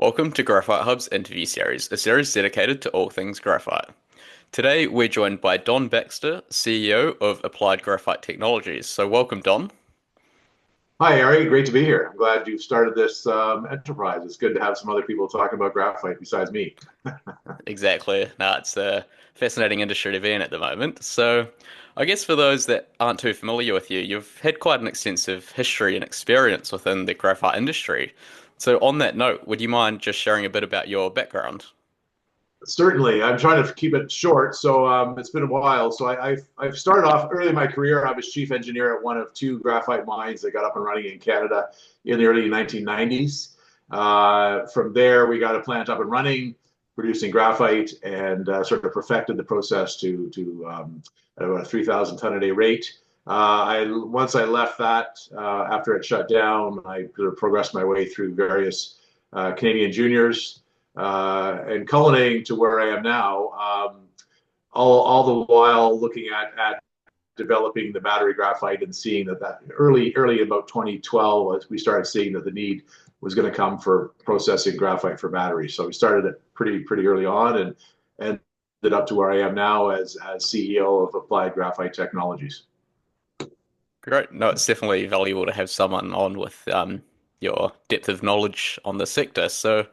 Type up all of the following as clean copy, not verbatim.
Welcome to GraphiteHub's interview series, a series dedicated to all things graphite. Today, we're joined by Don Baxter, CEO of Applied Graphite Technologies. So, welcome, Don. Hi, Ari. Great to be here. I'm glad you've started this enterprise. It's good to have some other people talking about graphite besides me. Exactly. Now, it's a fascinating industry to be in at the moment. So, I guess for those that aren't too familiar with you, you've had quite an extensive history and experience within the graphite industry. So, on that note, would you mind just sharing a bit about your background? Certainly, I'm trying to keep it short. So it's been a while. So I've started off early in my career. I was chief engineer at one of two graphite mines that got up and running in Canada in the early 1990s. From there, we got a plant up and running, producing graphite, and sort of perfected the process to at about a 3,000 ton a day rate. Once I left that after it shut down, I sort of progressed my way through various Canadian juniors and culminating to where I am now, all the while looking at developing the battery graphite and seeing that early about 2012, as we started seeing that the need was going to come for processing graphite for batteries. So we started it pretty early on and ended up to where I am now as CEO of Applied Graphite Technologies. Great. No, it's definitely valuable to have someone on with your depth of knowledge on the sector. So,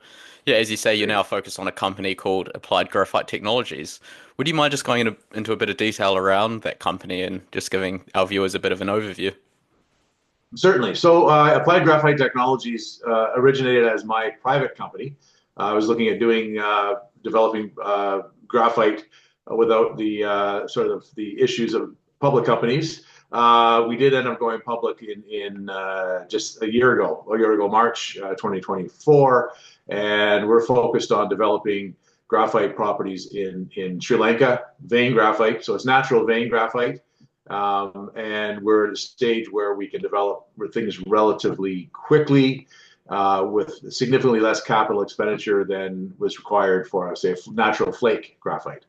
yeah, as you say, you're now focused on a company called Applied Graphite Technologies. Would you mind just going into a bit of detail around that company and just giving our viewers a bit of an overview? Certainly. So Applied Graphite Technologies originated as my private company. I was looking at developing graphite without the sort of the issues of public companies. We did end up going public in just a year ago, March 2024, and we're focused on developing graphite properties in Sri Lanka, vein graphite. So it's natural vein graphite. And we're at a stage where we can develop things relatively quickly with significantly less capital expenditure than was required for, say, natural flake graphite.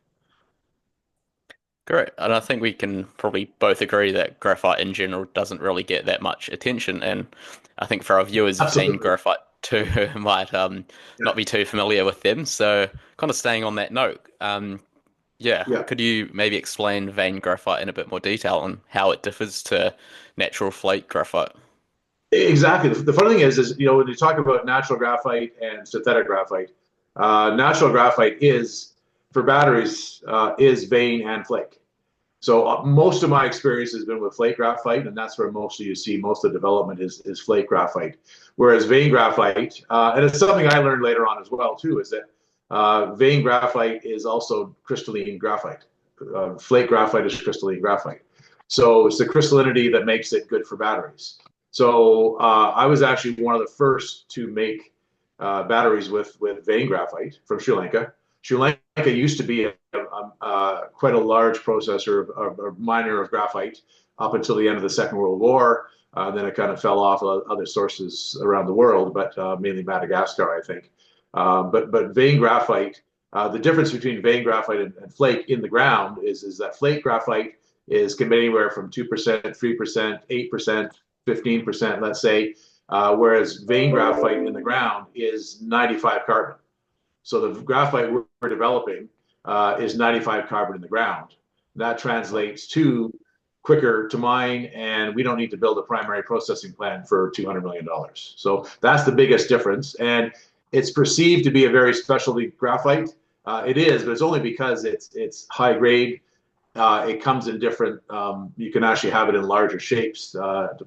Great. And I think we can probably both agree that graphite in general doesn't really get that much attention. And I think for our viewers, vein Absolutely. graphite too might Yeah. not be too familiar with them. So, kind of staying on that note, yeah, Yeah. could you maybe explain vein graphite in a bit more detail and how it differs to natural flake graphite? Exactly. The funny thing is when you talk about natural graphite and synthetic graphite, natural graphite is for batteries is vein and flake. So most of my experience has been with flake graphite, and that's where most of you see most of the development is flake graphite. Whereas vein graphite, and it's something I learned later on as well too, is that vein graphite is also crystalline graphite. Flake graphite is crystalline graphite. So it's the crystallinity that makes it good for batteries. So I was actually one of the first to make batteries with vein graphite from Sri Lanka. Sri Lanka used to be quite a large processor or miner of graphite up until the end of the Second World War. Then it kind of fell off other sources around the world, but mainly Madagascar, I think. But vein graphite, the difference between vein graphite and flake in the ground is that flake graphite can be anywhere from 2%, 3%, 8%, 15%, let's say, whereas vein graphite in the ground is 95 carbon. So the graphite we're developing is 95 carbon in the ground. That translates to quicker to mine, and we don't need to build a primary processing plant for $200 million. So that's the biggest difference. And it's perceived to be a very specialty graphite. It is, but it's only because it's high grade. It comes in different. You can actually have it in larger shapes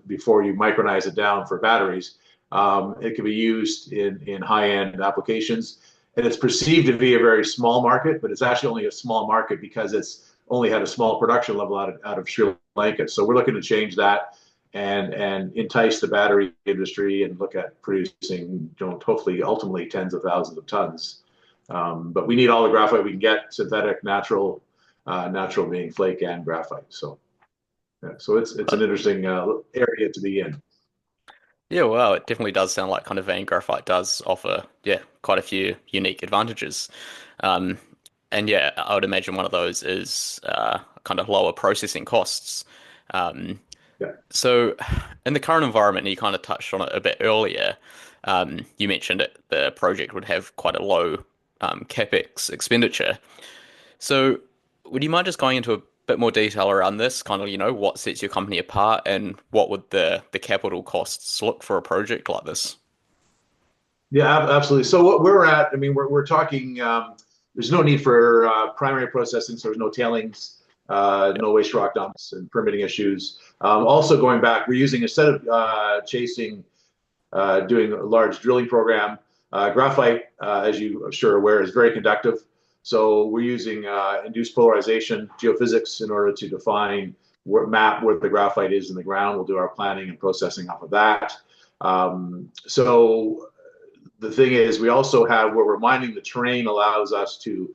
before you micronize it down for batteries. It can be used in high end applications, and it's perceived to be a very small market, but it's actually only a small market because it's only had a small production level out of Sri Lanka. So we're looking to change that and entice the battery industry and look at producing, hopefully, ultimately tens of thousands of tons. But we need all the graphite we can get, synthetic, natural being flake and graphite. So yeah, so it's an interesting area to be in. Yeah, well, it definitely does sound like kind of vein graphite does offer, yeah, quite a few unique advantages. Um, and yeah, I would imagine one of those is kind of lower processing costs. Um, Yeah. So, in the current environment, and you kind of touched on it a bit earlier, you mentioned it, the project would have quite a low capex expenditure. So, would you mind just going into a bit more detail around this? Kind of, what sets your company apart, and what would the capital costs look for a project like this? Yeah, absolutely. So what we're at, I mean, we're talking. There's no need for primary processing, so there's no tailings, Yeah. no waste rock dumps, and permitting issues. Also, going back, we're using instead of chasing doing a large drilling program. Graphite, as you are sure aware, is very conductive. So we're using induced polarization geophysics in order to define map where the graphite is in the ground. We'll do our planning and processing off of that. So the thing is, we also have where we're mining the terrain allows us to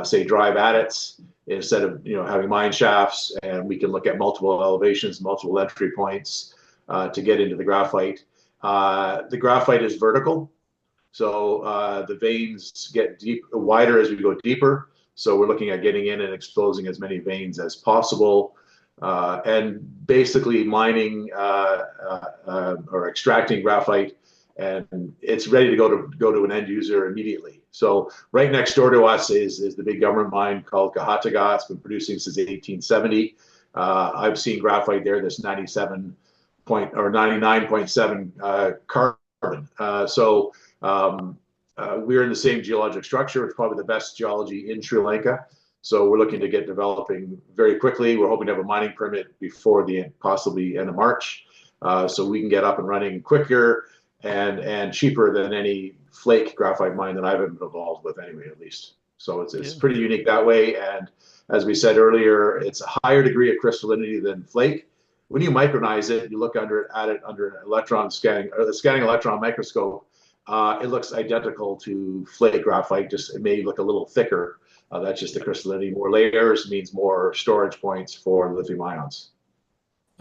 say drive adits instead of having mine shafts, and we can look at multiple elevations, multiple entry points to get into the graphite. The graphite is vertical, so the veins get wider as we go deeper. So we're looking at getting in and exposing as many veins as possible, and basically mining or extracting graphite, and it's ready to go to an end user immediately. So right next door to us is the big government mine called Kahataga. It's been producing since 1870. I've seen graphite there that's 97 point or 99.7 carbon. We're in the same geologic structure. It's probably the best geology in Sri Lanka. So we're looking to get developing very quickly. We're hoping to have a mining permit before the possibly end of March, so we can get up and running quicker and cheaper than any flake graphite mine that I've been involved with anyway, at least. So it's Yeah. pretty unique that way. And as we said earlier, it's a higher degree of crystallinity than flake. When you micronize it, you look at it under an electron scanning or the scanning electron microscope. It looks identical to flake graphite. Just it may look a little thicker. That's just the crystallinity. More layers means more storage points for lithium ions.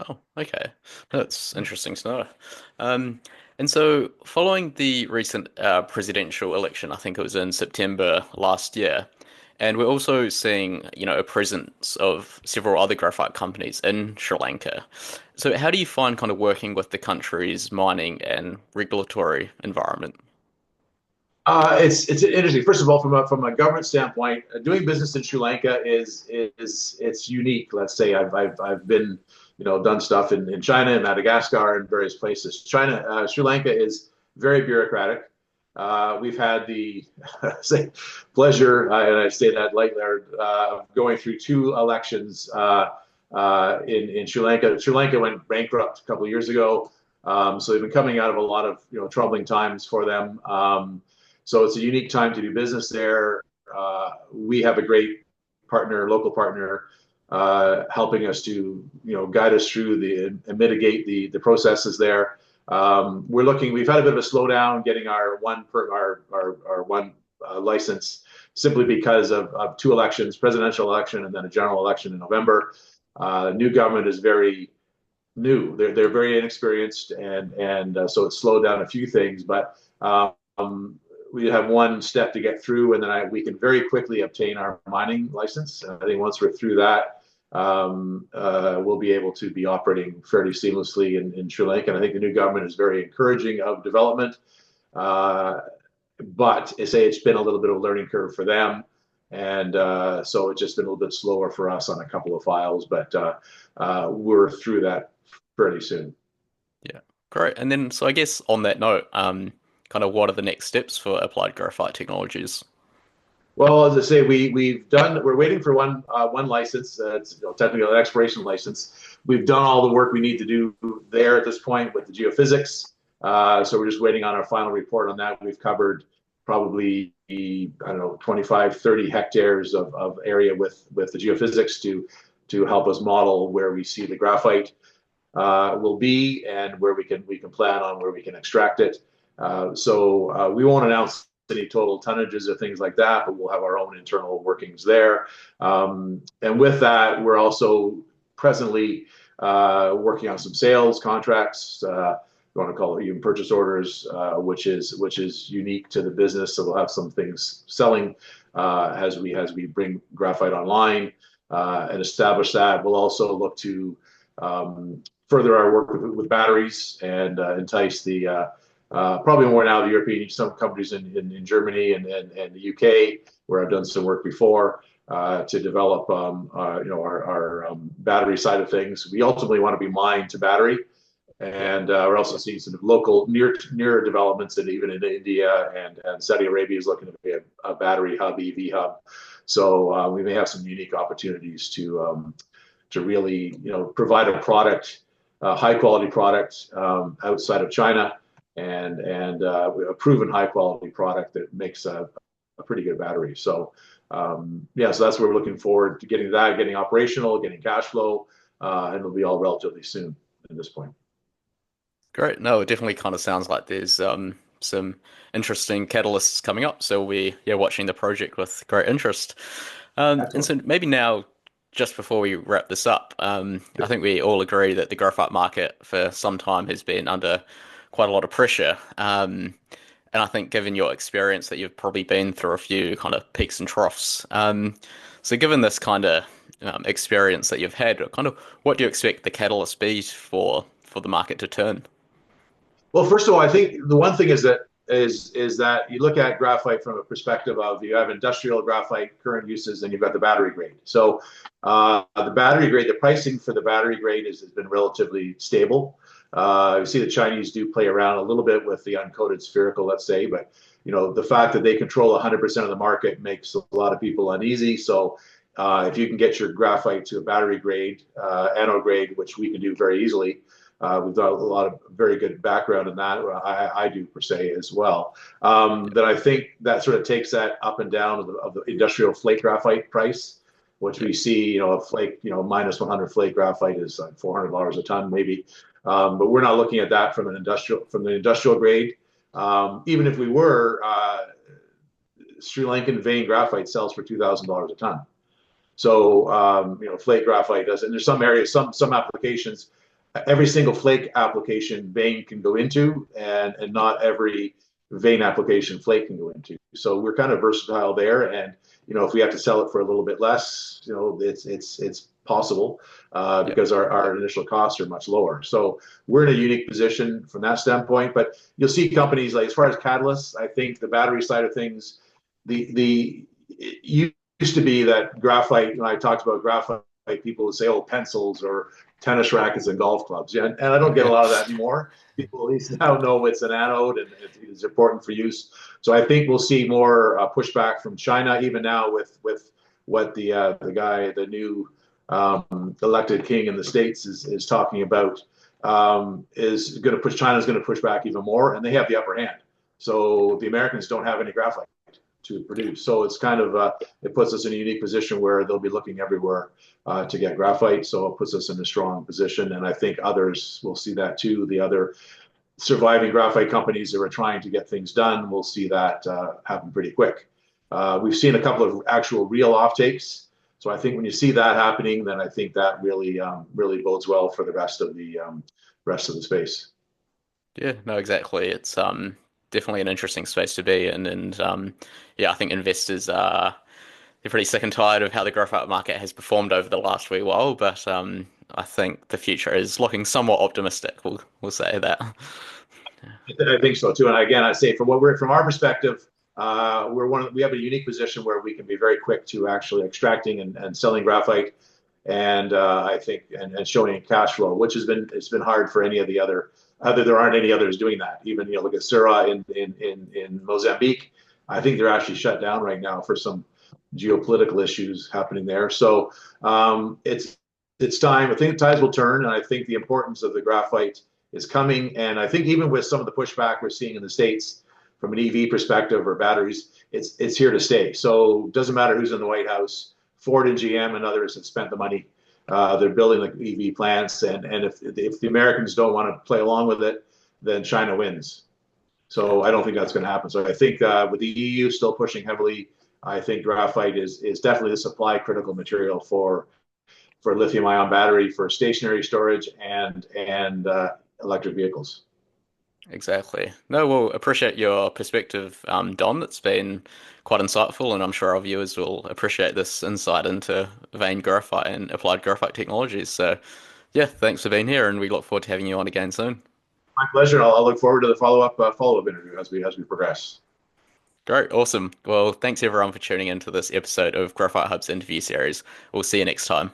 Oh, okay. That's interesting to know. Um, and so, following the recent presidential election, I think it was in September last year, and we're also seeing, a presence of several other graphite companies in Sri Lanka. So, how do you find kind of working with the country's mining and regulatory environment? It's interesting. First of all, from a government standpoint, doing business in Sri Lanka is it's unique. Let's say I've been done stuff in China and Madagascar and various places. Sri Lanka is very bureaucratic. We've had the say, pleasure, and I say that lightly, of going through two elections in Sri Lanka. Sri Lanka went bankrupt a couple of years ago, so they've been coming out of a lot of troubling times for them. So it's a unique time to do business there. We have a great partner, local partner, helping us to guide us through and mitigate the processes there. We've had a bit of a slowdown getting our one license simply because of two elections, presidential election and then a general election in November. New government is very new. They're very inexperienced, and so it slowed down a few things, but we have one step to get through, and then we can very quickly obtain our mining license. I think once we're through that, we'll be able to be operating fairly seamlessly in Sri Lanka. And I think the new government is very encouraging of development, but I say it's been a little bit of a learning curve for them, and so it's just been a little bit slower for us on a couple of files, but we're through that fairly soon. Yeah, great. And then, so I guess on that note, kind of what are the next steps for Applied Graphite Technologies? Well, as I say, we're waiting for one license. It's technically an exploration license. We've done all the work we need to do there at this point with the geophysics. So we're just waiting on our final report on that. We've covered probably, I don't know, 25, 30 hectares of area with the geophysics to help us model where we see the graphite will be and where we can plan on where we can extract it. So we won't announce any total tonnages or things like that, but we'll have our own internal workings there. And with that, we're also presently working on some sales contracts. You want to call it even purchase orders, which is unique to the business. So we'll have some things selling as we bring graphite online and establish that. We'll also look to further our work with batteries and entice the probably more now the European, some companies in Germany and the UK, where I've done some work before to develop our battery side of things. We ultimately want to be mined to battery. Yeah. And we're also seeing some local near developments, and even in India and Saudi Arabia is looking to be a battery hub, EV hub. So we may have some unique opportunities to really provide a product, a high quality product outside of China, and a proven high quality product that makes a pretty good battery. So yeah, so that's what we're looking forward to getting operational, getting cash flow, and it'll be all relatively soon at this point. Great. No, it definitely kind of sounds like there's some interesting catalysts coming up. So we're yeah watching the project with great interest. And Excellent. so maybe now, just before we wrap this up, I think we all agree that the graphite market for some time has been under quite a lot of pressure. And I think given your experience that you've probably been through a few kind of peaks and troughs. So given this kind of experience that you've had, kind of what do you expect the catalyst be for the market to turn? Well, first of all, I think the one thing is that you look at graphite from a perspective of you have industrial graphite current uses, and you've got the battery grade. So the battery grade, the pricing for the battery grade has been relatively stable. You see the Chinese do play around a little bit with the uncoated spherical, let's say, but the fact that they control 100% of the market makes a lot of people uneasy. So if you can get your graphite to a battery grade, anode grade, which we can do very easily, we've got a lot of very good background in that. I do per se as well. That I think that sort of takes that up and down of the industrial flake graphite price, which Yeah. we see, a flake, minus 100 flake graphite is like $400 a ton maybe. But we're not looking at that from the industrial grade. Even if we were, Sri Lankan vein graphite sells for $2,000 a ton. So flake graphite does, and there's some areas, some applications, every single flake application vein can go into, and not every vein application flake can go into. So we're kind of versatile there, and if we have to sell it for a little bit less, it's possible Yeah. because our initial costs are much lower. So we're in a unique position from that standpoint. But you'll see companies like, as far as catalysts, I think the battery side of things, the it used to be that graphite. When I talked about graphite, people would say, "Oh, pencils or tennis rackets and golf clubs." Yeah, and I don't get a Yeah. lot of that anymore. People at least now know it's an anode and it's important for use. So I think we'll see more pushback from China, even now with what the new elected king in the States is talking about, is going to push. China's going to push back even more, and they have the upper hand. So the Americans don't have any graphite to Yeah. produce. So it's kind of it puts us in a unique position where they'll be looking everywhere to get graphite. So it puts us in a strong position, and I think others will see that too. The other surviving graphite companies that are trying to get things done will see that happen pretty quick. We've seen a couple of actual real offtakes. So I think when you see that happening, then I think that really bodes well for the rest of the space. Yeah, no, exactly. It's definitely an interesting space to be in, and yeah, I think investors are they're pretty sick and tired of how the graphite market has performed over the last wee while, but I think the future is looking somewhat optimistic. We'll say that. I think so too. And again, I say from our perspective, we have a unique position where we can be very quick to actually extracting and selling graphite, and I think and showing cash flow, which it's been hard for any of the other there aren't any others doing that. Even look at Sura in Mozambique. I think they're actually shut down right now for some geopolitical issues happening there. So it's time. I think the tides will turn, and I think the importance of the graphite is coming. And I think even with some of the pushback we're seeing in the States from an EV perspective or batteries, it's here to stay. So it doesn't matter who's in the White House. Ford and GM and others have spent the money. They're building the EV plants, and if the Americans don't want to play along with it, then China wins. Yeah, So I don't think that's going to happen. So I think with the EU still pushing heavily, I think graphite is definitely the supply critical material for lithium ion battery for stationary storage and electric vehicles. exactly. No, well, appreciate your perspective, Don. It's been quite insightful, and I'm sure our viewers will appreciate this insight into vein graphite and applied graphite technologies. So, Yeah, thanks for being here, and we look forward to having you on again soon. My pleasure. I'll look forward to the follow up interview as we progress. Great, awesome. Well, thanks everyone for tuning into this episode of Graphite Hub's interview series. We'll see you next time.